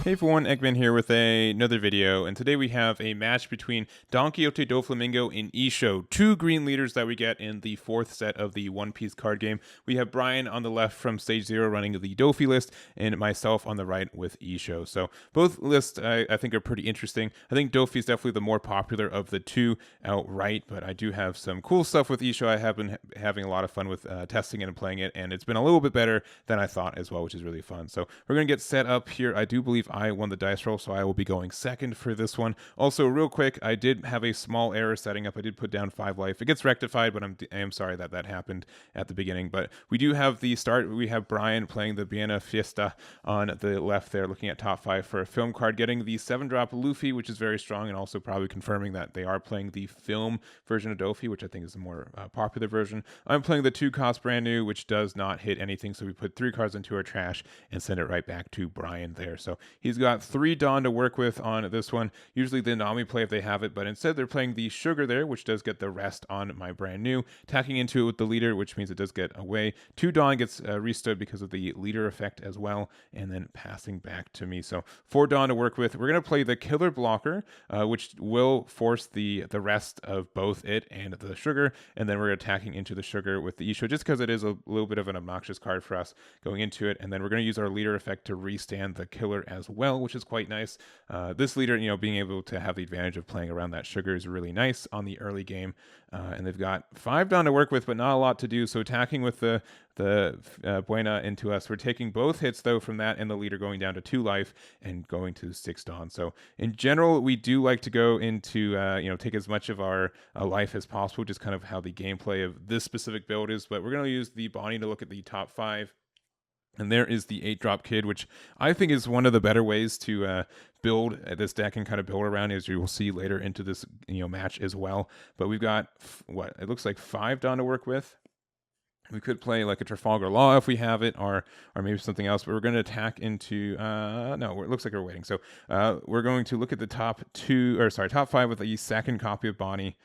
Hey everyone, Eggman here with another video, and today we have a match between Don Quixote, Doflamingo, and Issho, two green leaders that we get in the fourth set of the One Piece card game. We have Brian on the left from Stage 0 running the Dofi list, and myself on the right with Issho. So both lists I think are pretty interesting. I think Dofi is definitely the more popular of the two outright, but I do have some cool stuff with Issho. I have been having a lot of fun with testing it and playing it, and it's been a little bit better than I thought as well, which is really fun. So we're going to get set up here. I do believe I won the dice roll, so I will be going second for this one. Also, real quick, I did have a small error setting up. I did put down 5 life. It gets rectified, but I am sorry that that happened at the beginning. But we do have the start. We have Brian playing the Biena Fiesta on the left there, looking at top 5 for a film card, getting the 7-drop Luffy, which is very strong, and also probably confirming that they are playing the film version of Dofi, which I think is the more popular version. I'm playing the 2-cost brand new, which does not hit anything, so we put 3 cards into our trash and send it right back to Brian there. So he's got 3 Dawn to work with on this one. Usually the Nami play if they have it, but instead they're playing the Sugar there, which does get the rest on my brand new. Tacking into it with the leader, which means it does get away. 2 Dawn gets restood because of the leader effect as well, and then passing back to me. So 4 Dawn to work with. We're going to play the Killer Blocker, which will force the rest of both it and the Sugar, and then we're attacking into the Sugar with the Issho, just because it is a little bit of an obnoxious card for us going into it, and then we're going to use our leader effect to restand the Killer as well, which is quite nice. This leader, being able to have the advantage of playing around that Sugar is really nice on the early game. And they've got 5 Dawn to work with, but not a lot to do. So attacking with the Buena into us. We're taking both hits, though, from that and the leader going down to 2 life and going to 6 Dawn. So in general, we do like to go into, take as much of our life as possible, just kind of how the gameplay of this specific build is. But we're going to use the Bonnie to look at the top 5. And there is the 8-drop Kid, which I think is one of the better ways to build this deck and kind of build around, as you will see later into this match as well. But we've got, it looks like 5 Dawn to work with. We could play like a Trafalgar Law if we have it, or maybe something else. But we're going to attack into no. It looks like we're waiting. So we're going to look at the top 5 with the second copy of Bonnie,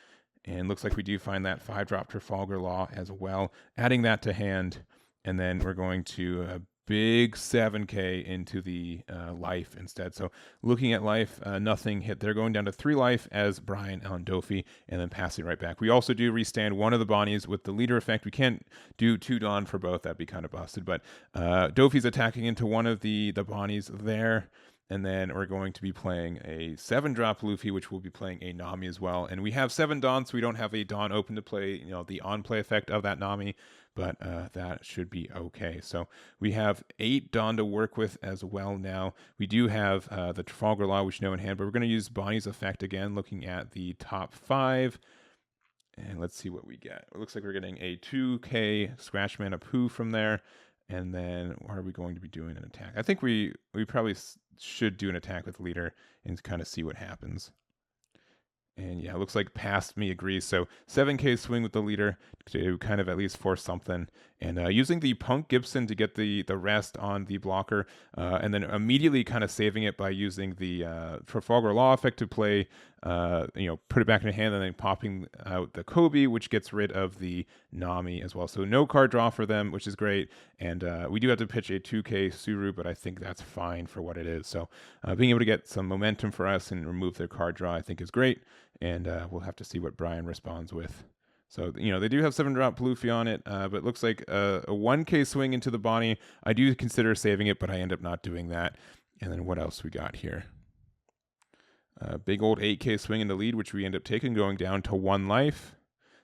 and looks like we do find that 5-drop Trafalgar Law as well. Adding that to hand. And then we're going to big 7K into the life instead. So looking at life, nothing hit. They're going down to 3 life as Brian on Dofi, and then passing right back. We also do restand one of the Bonnies with the leader effect. We can't do 2 Dawn for both. That'd be kind of busted. But Dofi's attacking into one of the Bonnies there. And then we're going to be playing a 7-drop Luffy, which will be playing a Nami as well. And we have 7 Dawn, so we don't have a Dawn open to play, the on-play effect of that Nami. But that should be okay. So we have 8 Dawn to work with as well now. We do have the Trafalgar Law, which you know in hand, but we're going to use Bonnie's effect again, looking at the top 5. And let's see what we get. It looks like we're getting a 2K Scratch Mana Poo from there. And then what are we going to be doing an attack? I think we probably should do an attack with leader and kind of see what happens. And yeah, it looks like past me agrees. So 7K swing with the leader to kind of at least force something. And using the Punk Gibson to get the rest on the blocker. And then immediately kind of saving it by using the Trafalgar Law effect to play, put it back in the hand and then popping out the Kobe, which gets rid of the Nami as well. So no card draw for them, which is great. And we do have to pitch a 2K Suru, but I think that's fine for what it is. So being able to get some momentum for us and remove their card draw, I think is great. And we'll have to see what Brian responds with. So, they do have 7-drop Luffy on it, but it looks like a 1K swing into the Bonnie. I do consider saving it, but I end up not doing that. And then what else we got here? Big old 8K swing in the lead, which we end up taking, going down to 1 life.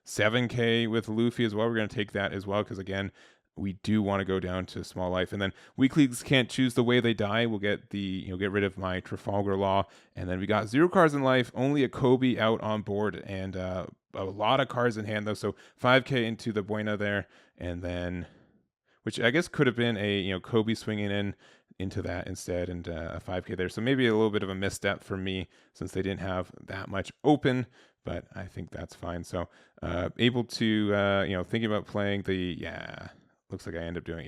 7K with Luffy as well. We're going to take that as well, because again, we do want to go down to small life. And then weaklings can't choose the way they die. We'll get get rid of my Trafalgar Law. And then we got 0 cards in life, only a Kobe out on board, and a lot of cards in hand though. So 5K into the Buena there, and then, which I guess could have been a Kobe swinging into that instead, and a 5K there. So maybe a little bit of a misstep for me since they didn't have that much open, but I think that's fine. So able to thinking about playing the looks like I end up doing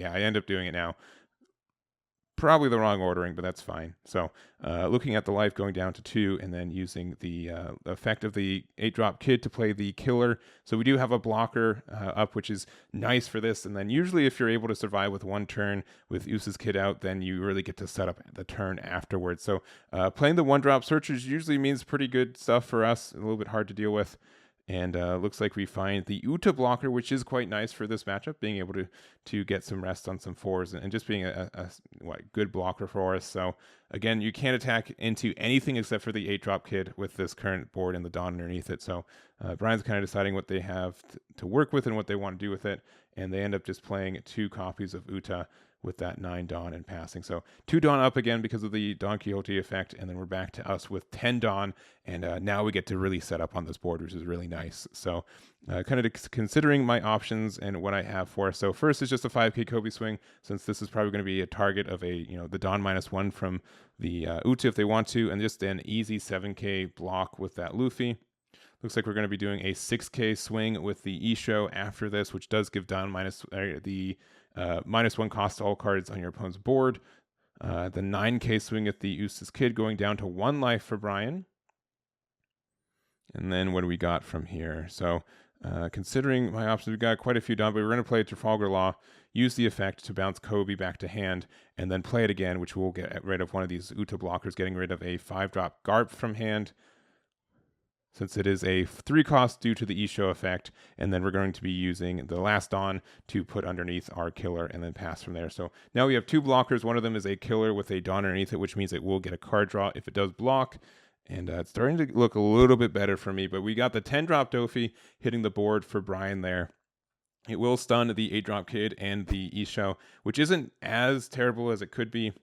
it now. probably the wrong ordering, but that's fine. So looking at the life going down to 2 and then using the effect of the 8-drop kid to play the killer. So we do have a blocker up, which is nice for this. And then usually if you're able to survive with 1 turn with Issho's kid out, then you really get to set up the turn afterwards. So playing the 1-drop searchers usually means pretty good stuff for us, a little bit hard to deal with. And looks like we find the Uta blocker, which is quite nice for this matchup, being able to get some rest on some 4s and just being a good blocker for us. So again, you can't attack into anything except for the 8-drop kid with this current board and the Dawn underneath it. So Brian's kind of deciding what they have to work with and what they want to do with it. And they end up just playing 2 copies of Uta with that 9 Dawn and passing. So 2 Dawn up again because of the Don Quixote effect, and then we're back to us with 10 Dawn, and now we get to really set up on this board, which is really nice. So kind of considering my options and what I have for us. So first is just a 5k Kobe swing, since this is probably going to be a target of the Dawn -1 from the Uta if they want to, and just an easy 7k block with that Luffy. Looks like we're going to be doing a 6k swing with the Issho after this, which does give Dawn -1 cost to all cards on your opponent's board. The 9k swing at the Issho's kid going down to 1 life for Brian. And then what do we got from here? So considering my options, we've got quite a few done, but we're going to play Trafalgar Law, use the effect to bounce Kobe back to hand, and then play it again, which will get rid of one of these Uta blockers, getting rid of a 5-drop Garp from hand, since it is a 3 cost due to the Issho effect. And then we're going to be using the last Dawn to put underneath our killer and then pass from there. So now we have 2 blockers. One of them is a killer with a Dawn underneath it, which means it will get a card draw if it does block. And it's starting to look a little bit better for me, but we got the 10-drop Dofi hitting the board for Brian there. It will stun the 8-drop kid and the Issho, which isn't as terrible as it could be.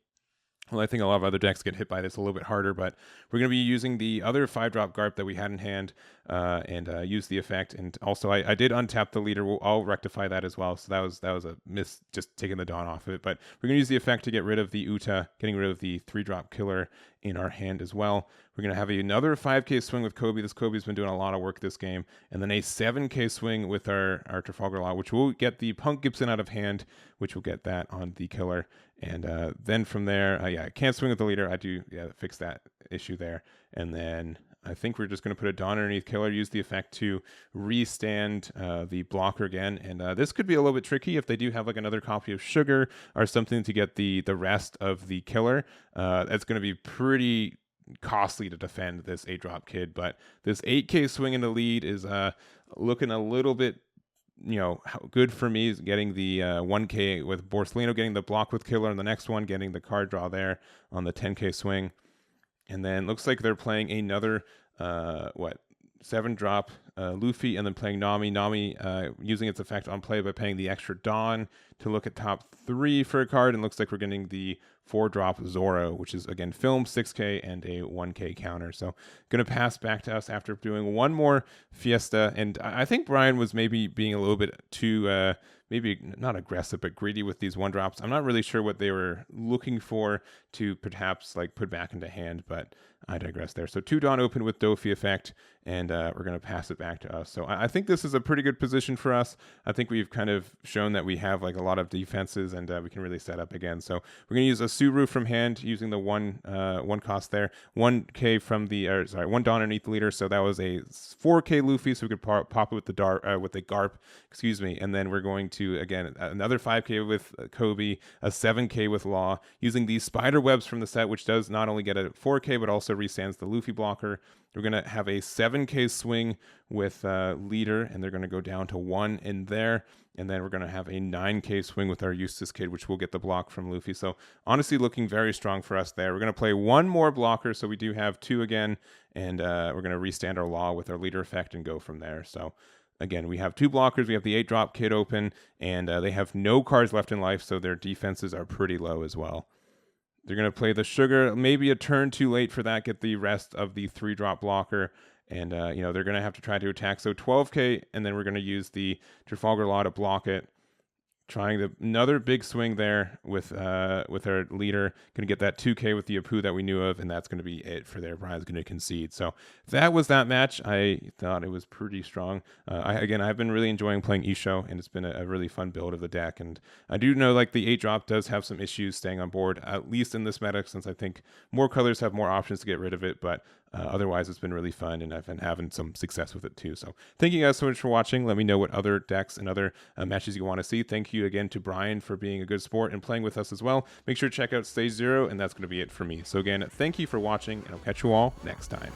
Well, I think a lot of other decks get hit by this a little bit harder, but we're going to be using the other 5-drop Garp that we had in hand and use the effect. And also, I did untap the leader. I'll rectify that as well. So that was a miss, just taking the Dawn off of it. But we're going to use the effect to get rid of the Uta, getting rid of the 3-drop killer in our hand as well. We're going to have another 5k swing with Kobe. This Kobe's been doing a lot of work this game. And then a 7k swing with our Trafalgar Law, which will get the Punk Gibson out of hand, which will get that on the killer. And then from there, I can't swing with the leader. I do fix that issue there. And then I think we're just going to put a Dawn underneath killer, use the effect to restand the blocker again. And this could be a little bit tricky if they do have like another copy of Sugar or something to get the rest of the killer. That's going to be pretty costly to defend this 8-drop kid. But this 8k swing in the lead is looking a little bit good for me, is getting the 1k with Borsellino, getting the block with killer, and the next one getting the card draw there on the 10k swing. And then looks like they're playing another 7-drop Luffy, and then playing Nami using its effect on play by paying the extra Dawn to look at top 3 for a card. And looks like we're getting the 4-drop Zoro, which is again film 6k and a 1k counter. So going to pass back to us after doing one more Fiesta. And I think Brian was maybe being a little bit too maybe not aggressive, but greedy with these 1-drops. I'm not really sure what they were looking for to perhaps like put back into hand, but I digress there. So 2 Dawn open with Dofi effect, and we're going to pass it back to us. So I think this is a pretty good position for us. I think we've kind of shown that we have like a lot of defenses, and we can really set up again. So we're going to use a Suru from hand using the one cost there. 1k from the 1 Dawn underneath the leader. So that was a 4k Luffy, so we could pop it with the Garp, excuse me. And then we're going to again another 5k with Kobe, a 7k with Law, using these spider webs from the set, which does not only get a 4k but also restands the Luffy blocker. We're going to have a 7k swing with leader, and they're going to go down to 1 in there. And then we're going to have a 9k swing with our Eustace kid, which will get the block from Luffy. So honestly, looking very strong for us there. We're going to play one more blocker, so we do have 2 again. And we're going to restand our Law with our leader effect and go from there. So again, we have 2 blockers. We have the 8-drop kid open, and they have no cards left in life, so their defenses are pretty low as well. They're going to play the Sugar, maybe a turn too late for that, get the rest of the 3-drop blocker, and they're going to have to try to attack. So 12k, and then we're going to use the Trafalgar Law to block it. trying another big swing there with our leader. Going to get that 2K with the Apu that we knew of, and that's going to be it for there. Brian's going to concede. So that was that match. I thought it was pretty strong. I've been really enjoying playing Issho, and it's been a really fun build of the deck. And I do know like the 8-drop does have some issues staying on board, at least in this meta, since I think more colors have more options to get rid of it. But otherwise, it's been really fun, and I've been having some success with it too. So thank you guys so much for watching. Let me know what other decks and other matches you want to see. Thank you again to Brian for being a good sport and playing with us as well. Make sure to check out Stage 0, and that's going to be it for me. So again, thank you for watching, and I'll catch you all next time.